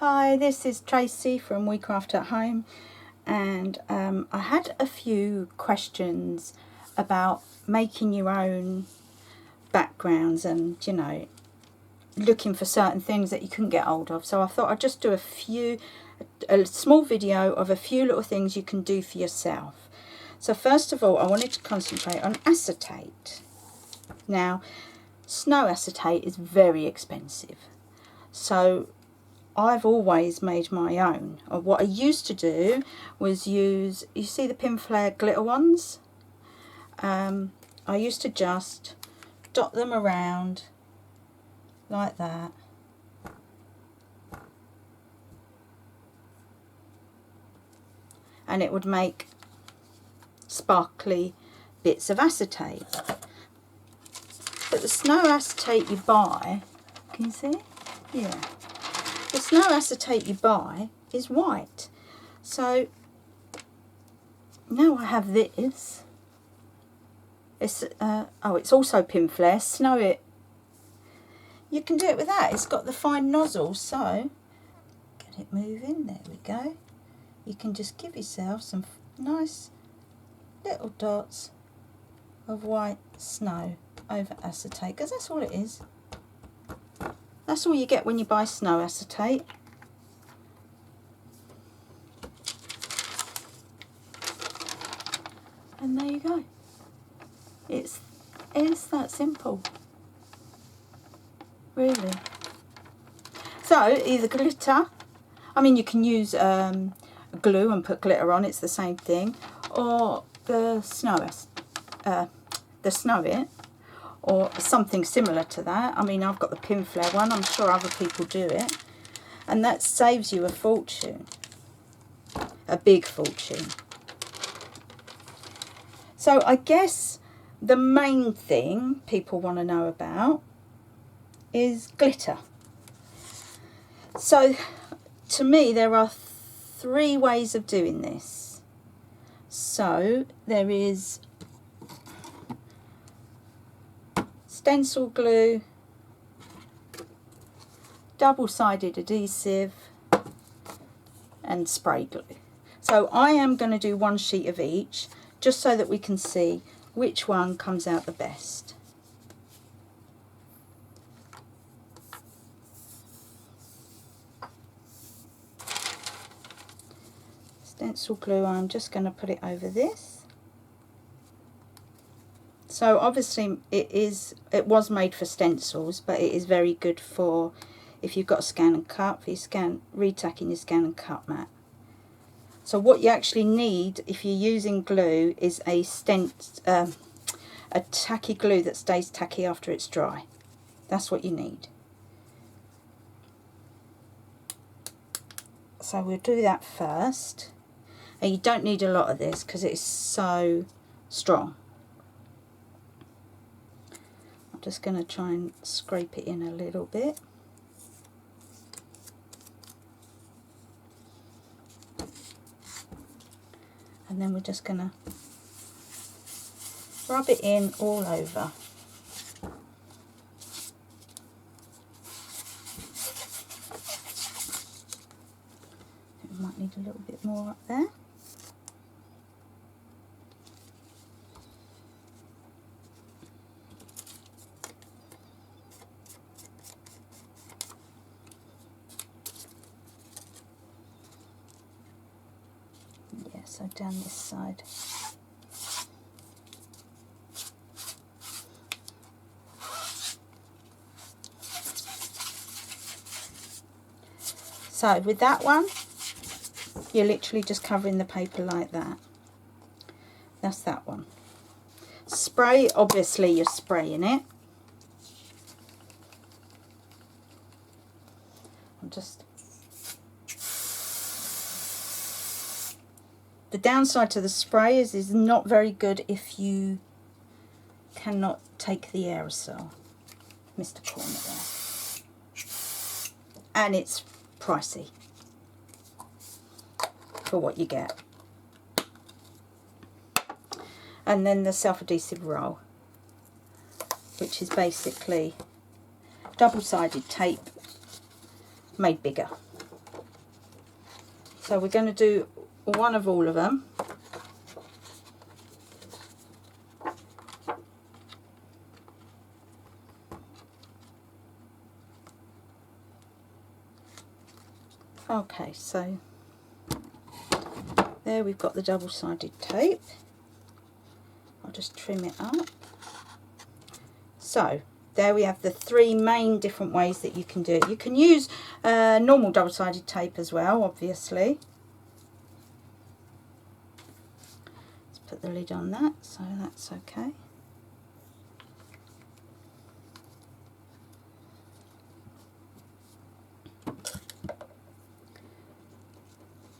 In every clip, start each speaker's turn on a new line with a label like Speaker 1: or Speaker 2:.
Speaker 1: Hi, this is Tracy from We Craft at Home, and I had a few questions about making your own backgrounds and, you know, looking for certain things that you couldn't get hold of. So I thought I'd just do a small video of a few little things you can do for yourself. So first of all, I wanted to concentrate on acetate. Now, snow acetate is very expensive. So I've always made my own. Or what I used to do was use, you see the pin flare glitter ones? I used to just dot them around like that. And it would make sparkly bits of acetate. But the snow acetate you buy, can you see? Yeah. The snow acetate you buy is white. So now I have this. It's it's also pin flare. Snow it. You can do it with that. It's got the fine nozzle, so get it moving. There we go. You can just give yourself some nice little dots of white snow over acetate, because that's all it is. That's all you get when you buy snow acetate. And there you go. It's that simple. Really. So, either glitter, I mean you can use glue and put glitter on, it's the same thing, or the snow it, or something similar to that. I mean, I've got the pin flare one, I'm sure other people do it, and that saves you a fortune, a big fortune. So I guess the main thing people want to know about is glitter. So to me there are three ways of doing this. So there is stencil glue, double-sided adhesive, and spray glue. So I am going to do one sheet of each, just so that we can see which one comes out the best. Stencil glue, I'm just going to put it over this. So obviously it was made for stencils, but it is very good for if you've got a scan and cut, for your retacking your scan and cut mat. So what you actually need if you're using glue is a tacky glue that stays tacky after it's dry. That's what you need. So we'll do that first. And you don't need a lot of this because it's so strong. I'm just going to try and scrape it in a little bit. And then we're just going to rub it in all over. We might need a little bit more up there. So down this side. So with that one, you're literally just covering the paper like that. That's that one. Spray, obviously you're spraying it. The downside to the spray is not very good if you cannot take the aerosol. Missed a corner there. And it's pricey for what you get. And then the self-adhesive roll, which is basically double-sided tape made bigger. So we're going to do one of all of them. Okay, so there we've got the double-sided tape. I'll just trim it up. So there we have the three main different ways that you can do it. You can use normal double-sided tape as well, obviously. Let's put the lid on that, so that's okay.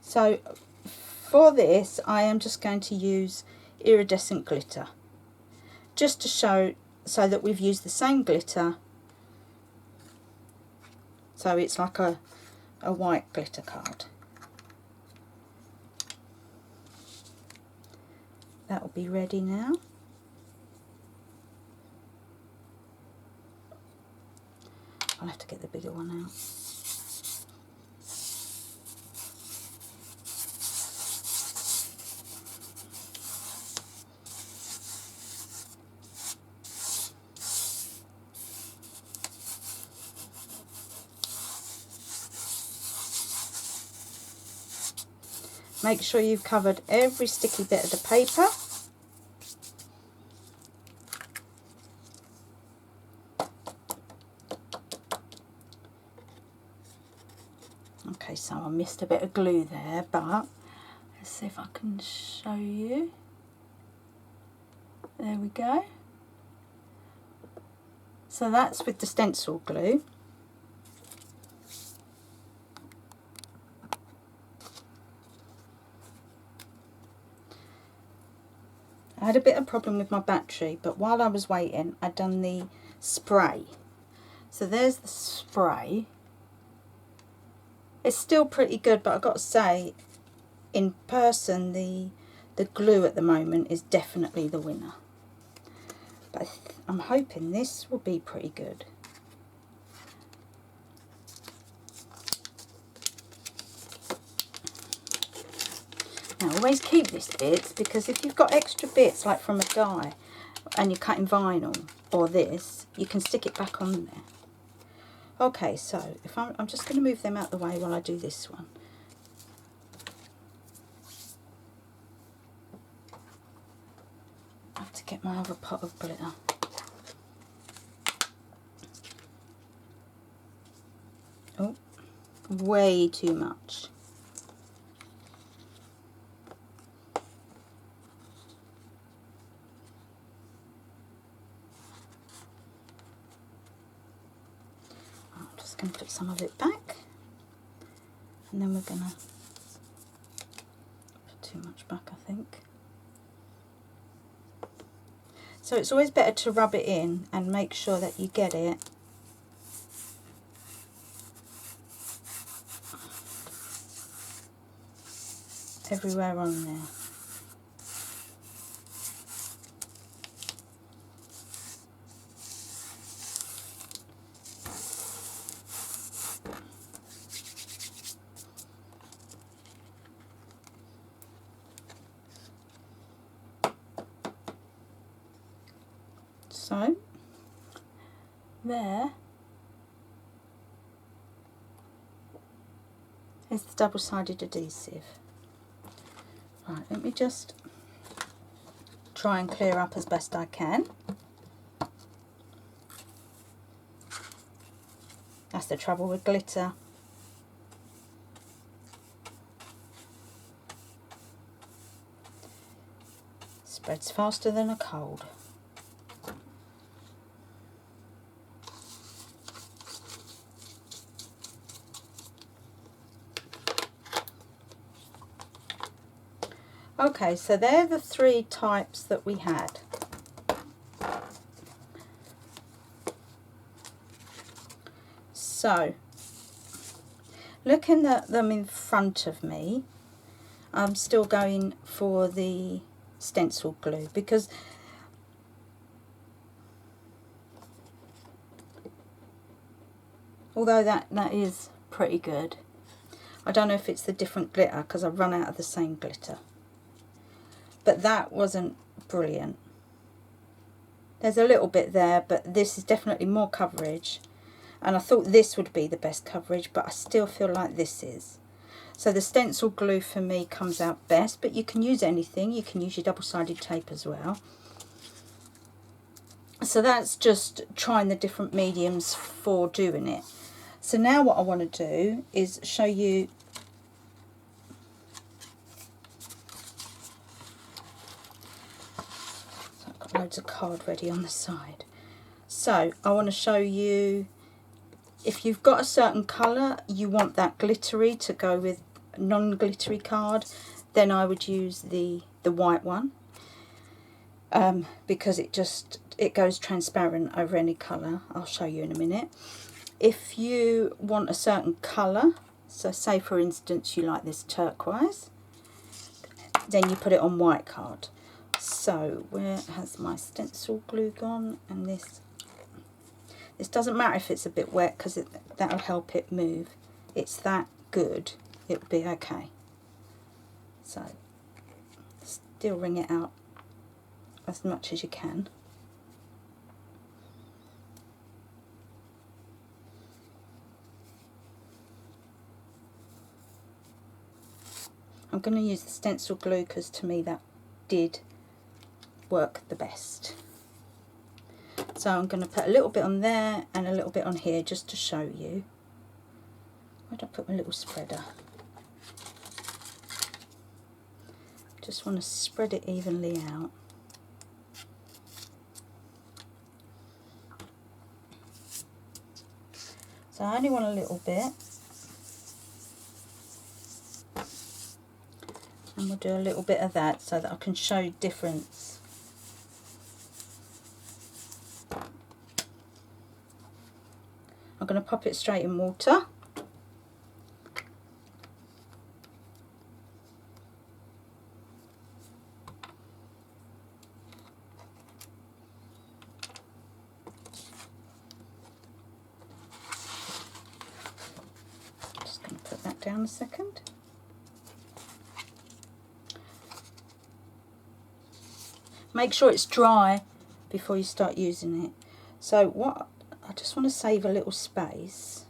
Speaker 1: So for this, I am just going to use iridescent glitter, just to show, so that we've used the same glitter, so it's like a white glitter card. That will be ready now. I'll have to get the bigger one out. Make sure you've covered every sticky bit of the paper. Okay, so I missed a bit of glue there, but let's see if I can show you. There we go. So that's with the stencil glue. I had a bit of problem with my battery, but while I was waiting, I'd done the spray. So there's the spray. It's still pretty good, but I've got to say, in person, the glue at the moment is definitely the winner. But I'm hoping this will be pretty good. Now always keep this bit, because if you've got extra bits like from a die and you're cutting vinyl or this, you can stick it back on there. Okay, so if I'm just going to move them out the way while I do this one. I have to get my other pot of glitter. Oh, way too much. Going to put some of it back, and then we're going to put too much back, I think. So it's always better to rub it in and make sure that you get it everywhere on there. So there is the double-sided adhesive. Right, let me just try and clear up as best I can. That's the trouble with glitter. Spreads faster than a cold. Okay, so they're the three types that we had. So, looking at them in front of me, I'm still going for the stencil glue, because although that is pretty good, I don't know if it's the different glitter because I've run out of the same glitter. But that wasn't brilliant. There's a little bit there, but this is definitely more coverage. And I thought this would be the best coverage, but I still feel like this is. So the stencil glue for me comes out best, but you can use anything. You can use your double-sided tape as well. So that's just trying the different mediums for doing it. So now what I want to do is show you loads of card ready on the side. So I want to show you, if you've got a certain colour, you want that glittery to go with non-glittery card, then I would use the white one, because it goes transparent over any colour. I'll show you in a minute. If you want a certain colour, so say for instance you like this turquoise, then you put it on white card. So where has my stencil glue gone? And this doesn't matter if it's a bit wet because that'll help it move. It's that good, it'll be okay. So still wring it out as much as you can. I'm going to use the stencil glue because to me that did work the best. So I'm going to put a little bit on there and a little bit on here just to show you. Where did I put my little spreader? Just want to spread it evenly out. So I only want a little bit. And we'll do a little bit of that so that I can show difference. I'm going to pop it straight in water. Just going to put that down a second. Make sure it's dry before you start using it. So what I just want to save a little space.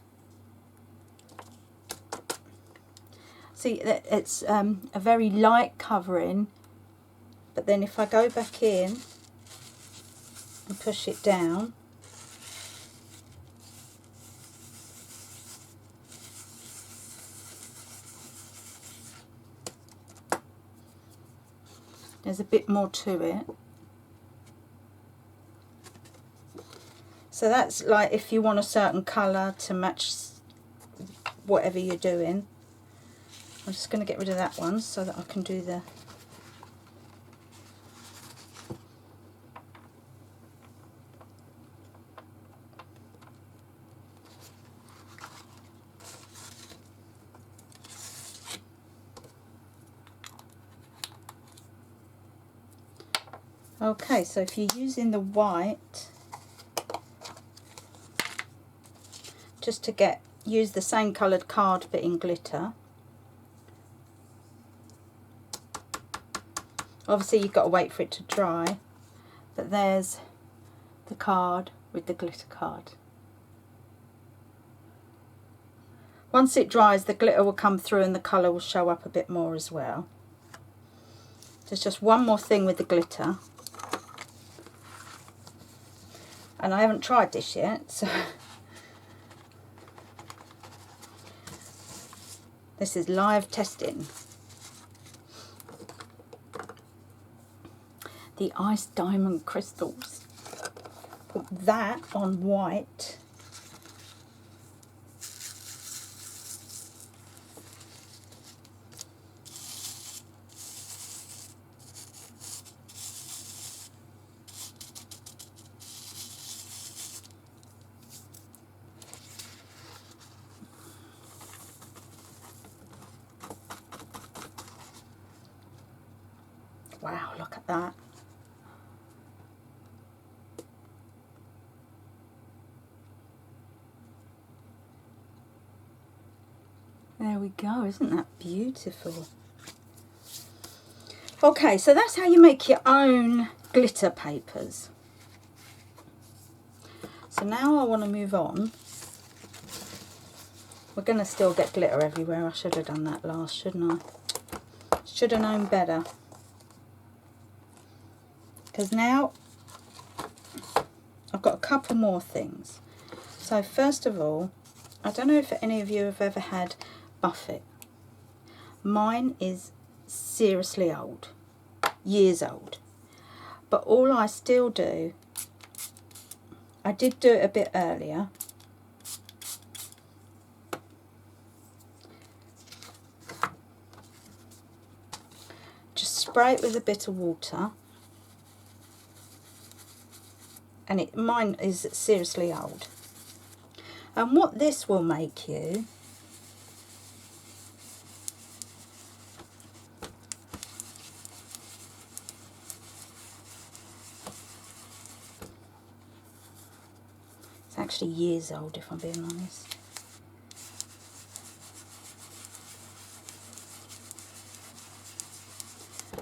Speaker 1: See, it's a very light covering, but then if I go back in and push it down, there's a bit more to it. So that's like if you want a certain colour to match whatever you're doing. I'm just going to get rid of that one so that I can do the... Okay, so if you're using the white, just to use the same coloured card but in glitter. Obviously you've got to wait for it to dry, but there's the card with the glitter card. Once it dries, the glitter will come through and the colour will show up a bit more as well. There's just one more thing with the glitter. And I haven't tried this yet, so this is live testing. The ice diamond crystals. Put that on white. Wow, look at that. There we go, isn't that beautiful? Okay, so that's how you make your own glitter papers. So now I want to move on. We're going to still get glitter everywhere. I should have done that last, shouldn't I? Should have known better. Because now I've got a couple more things. So first of all, I don't know if any of you have ever had buffet. Mine is seriously old, years old. But all I still do, I did do it a bit earlier. Just spray it with a bit of water. And mine is seriously old. And what this will make you, it's actually years old if I'm being honest.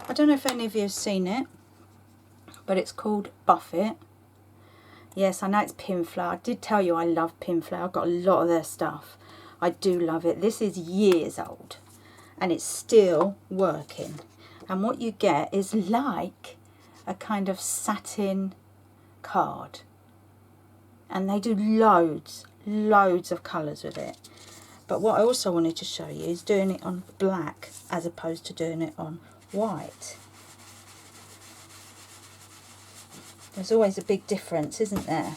Speaker 1: I don't know if any of you have seen it, but it's called Buffet. Yes, I know it's Pinflow. I did tell you I love Pinflow. I've got a lot of their stuff. I do love it. This is years old and it's still working. And what you get is like a kind of satin card. And they do loads of colours with it. But what I also wanted to show you is doing it on black as opposed to doing it on white. There's always a big difference, isn't there?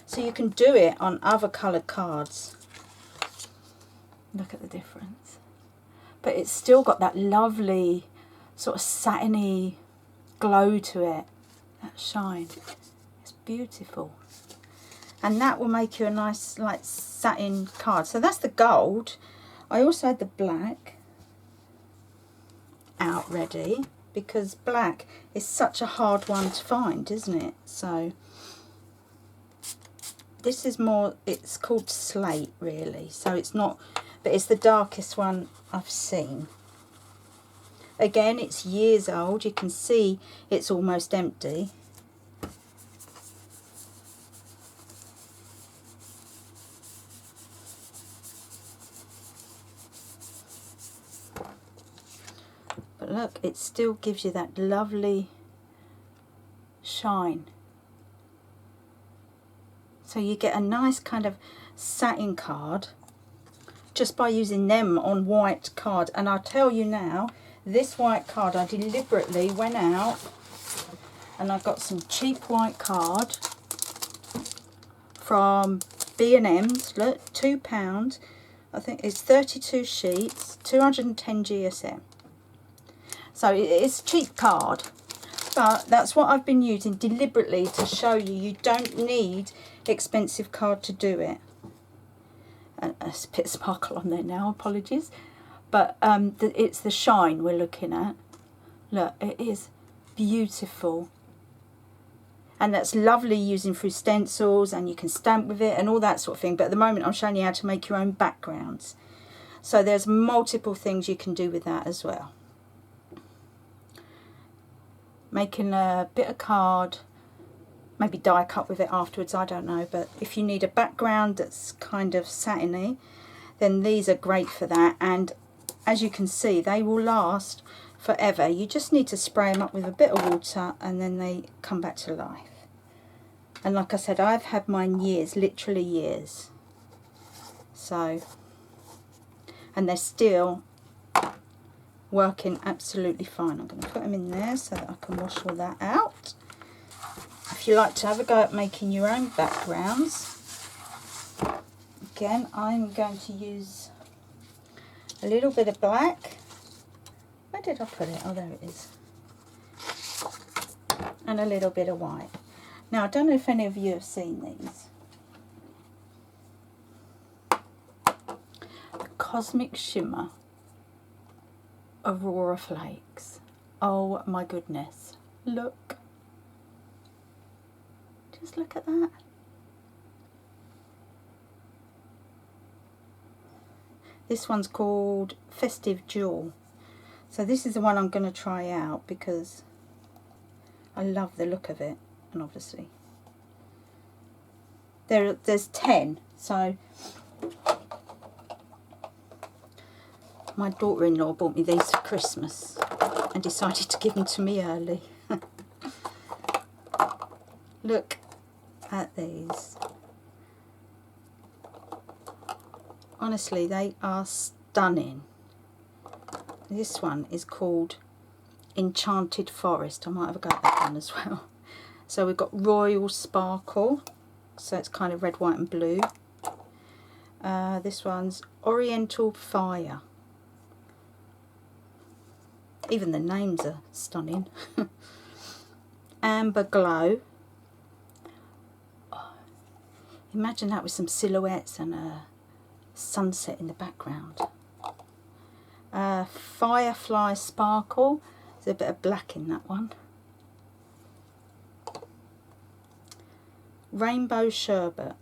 Speaker 1: So you can do it on other coloured cards. Look at the difference. But it's still got that lovely sort of satiny glow to it, that shine. It's beautiful. And that will make you a nice like satin card. So that's the gold. I also had the black out ready because black is such a hard one to find, isn't it? So this is more, it's called slate really. So it's not, but it's the darkest one I've seen. Again, it's years old. You can see it's almost empty. But look, it still gives you that lovely shine. So you get a nice kind of satin card just by using them on white card. And I'll tell you now, this white card, I deliberately went out and I got some cheap white card from B&M's. Look, £2. I think it's 32 sheets, 210 GSM. So it's a cheap card, but that's what I've been using deliberately to show you. You don't need expensive card to do it. And there's a bit of sparkle on there now, apologies. But it's the shine we're looking at. Look, it is beautiful. And that's lovely using through stencils, and you can stamp with it and all that sort of thing. But at the moment I'm showing you how to make your own backgrounds. So there's multiple things you can do with that as well. Making a bit of card, maybe die cut with it afterwards, I don't know. But if you need a background that's kind of satiny, then these are great for that. And as you can see, they will last forever. You just need to spray them up with a bit of water and then they come back to life. And like I said, I've had mine years, literally years. So, and they're still working absolutely fine. I'm going to put them in there so that I can wash all that out. If you like to have a go at making your own backgrounds, again, I'm going to use a little bit of black. Where did I put it? Oh, there it is. And a little bit of white. Now, I don't know if any of you have seen these. The Cosmic Shimmer Aurora Flakes. Oh my goodness. Look. Just look at that. This one's called Festive Jewel. So this is the one I'm going to try out because I love the look of it. And obviously there's 10. So my daughter-in-law bought me these for Christmas and decided to give them to me early. Look at these. Honestly, they are stunning. This one is called Enchanted Forest. I might have a go at that one as well. So we've got Royal Sparkle. So it's kind of red, white and blue. This one's Oriental Fire. Even the names are stunning. Amber Glow. Oh, imagine that with some silhouettes and a sunset in the background. Firefly Sparkle. There's a bit of black in that one. Rainbow Sherbet.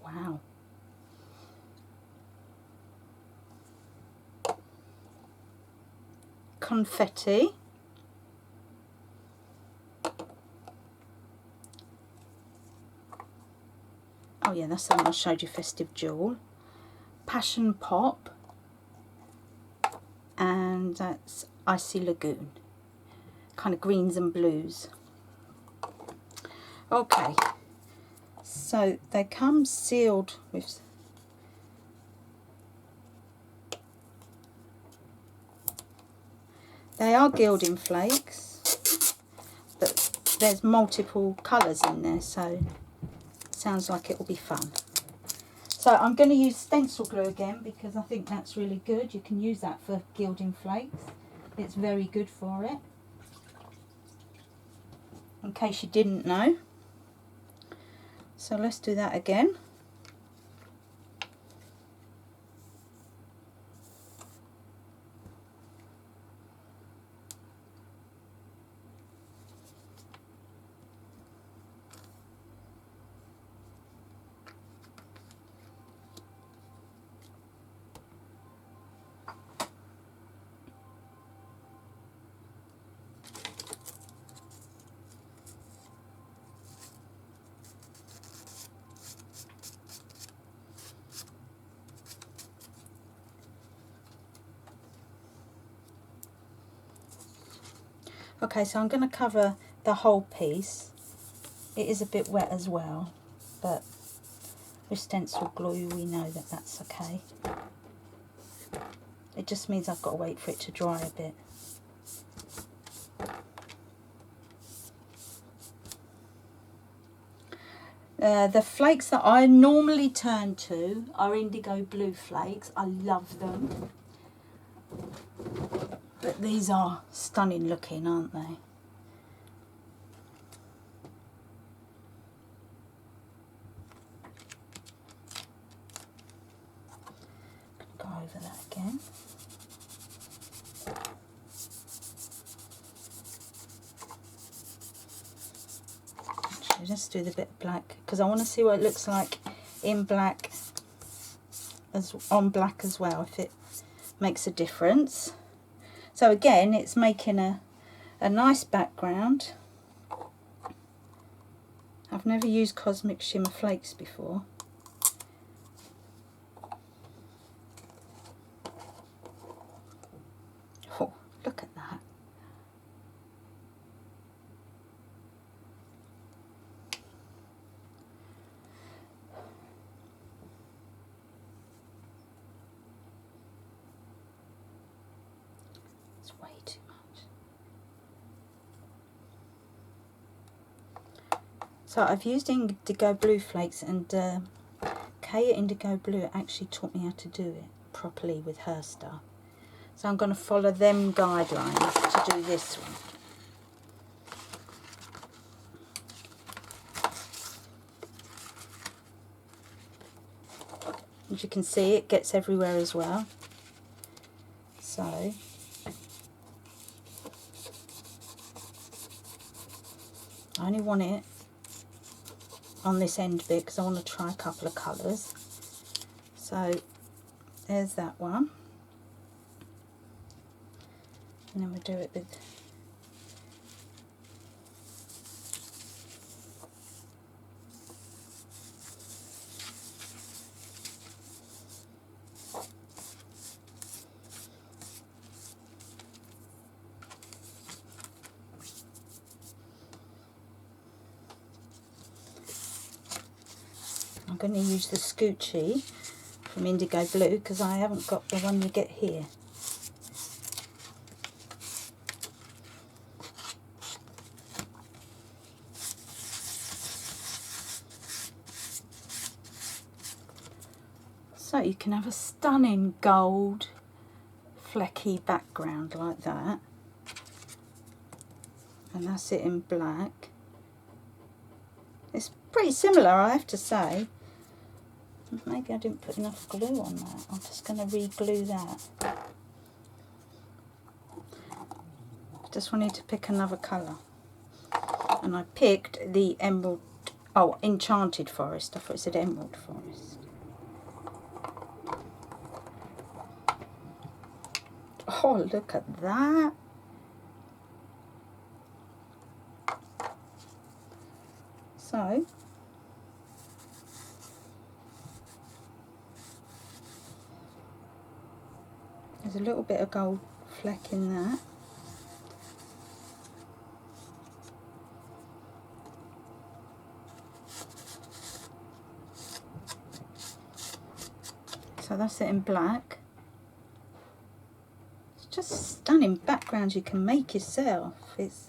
Speaker 1: Wow. Confetti. Oh yeah, that's the one I showed you, Festive Jewel. Passion Pop. And that's Icy Lagoon. Kind of greens and blues. Okay, so they come sealed with they are gilding flakes, but there's multiple colours in there, so it sounds like it will be fun. So I'm going to use stencil glue again because I think that's really good. You can use that for gilding flakes. It's very good for it. In case you didn't know. So let's do that again. Okay, so I'm going to cover the whole piece. It is a bit wet as well, but with stencil glue we know that that's okay. It just means I've got to wait for it to dry a bit. The flakes that I normally turn to are indigo blue flakes. I love them. But these are stunning looking, aren't they? Go over that again. Actually, just do the bit of black because I want to see what it looks like in black as on black as well, if it makes a difference. So again, it's making a nice background. I've never used Cosmic Shimmer Flakes before. Oh, look at that. It's way too much. So I've used indigo blue flakes, and Kaya Indigo Blue actually taught me how to do it properly with her stuff. So I'm going to follow them guidelines to do this one. As you can see, it gets everywhere as well. So I only want it on this end bit because I want to try a couple of colours. So there's that one. And then we'll do it with I'm going to use the Scoochie from Indigo Blue because I haven't got the one you get here. So you can have a stunning gold flecky background like that, and that's it in black. It's pretty similar, I have to say. Maybe I didn't put enough glue on that. I'm just going to re-glue that. Just wanted to pick another colour, and I picked the emerald, enchanted forest. I thought it said emerald forest. Oh, look at that. So there's a little bit of gold fleck in that. So that's it in black. It's just stunning backgrounds you can make yourself. It's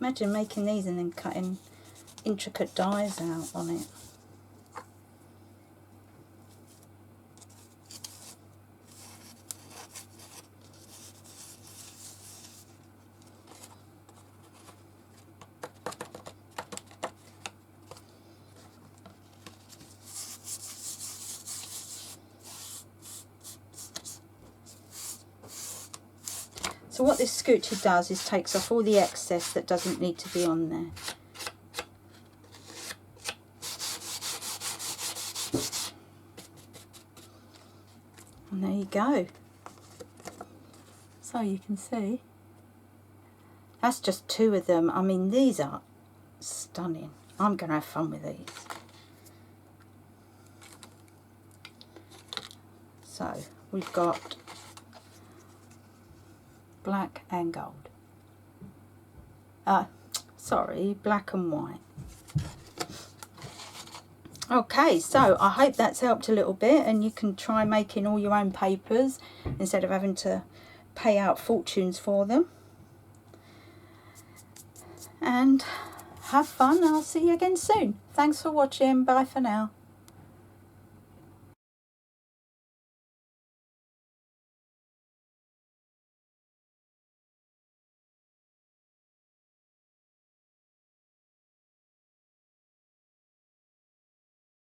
Speaker 1: imagine making these and then cutting intricate dies out on it. So what this Scoochie does is takes off all the excess that doesn't need to be on there. And there you go. So you can see. That's just two of them. I mean, these are stunning. I'm going to have fun with these. So we've got black and gold. Sorry, black and white. Okay, so I hope that's helped a little bit, and you can try making all your own papers instead of having to pay out fortunes for them. And have fun. I'll see you again soon. Thanks for watching. Bye for now.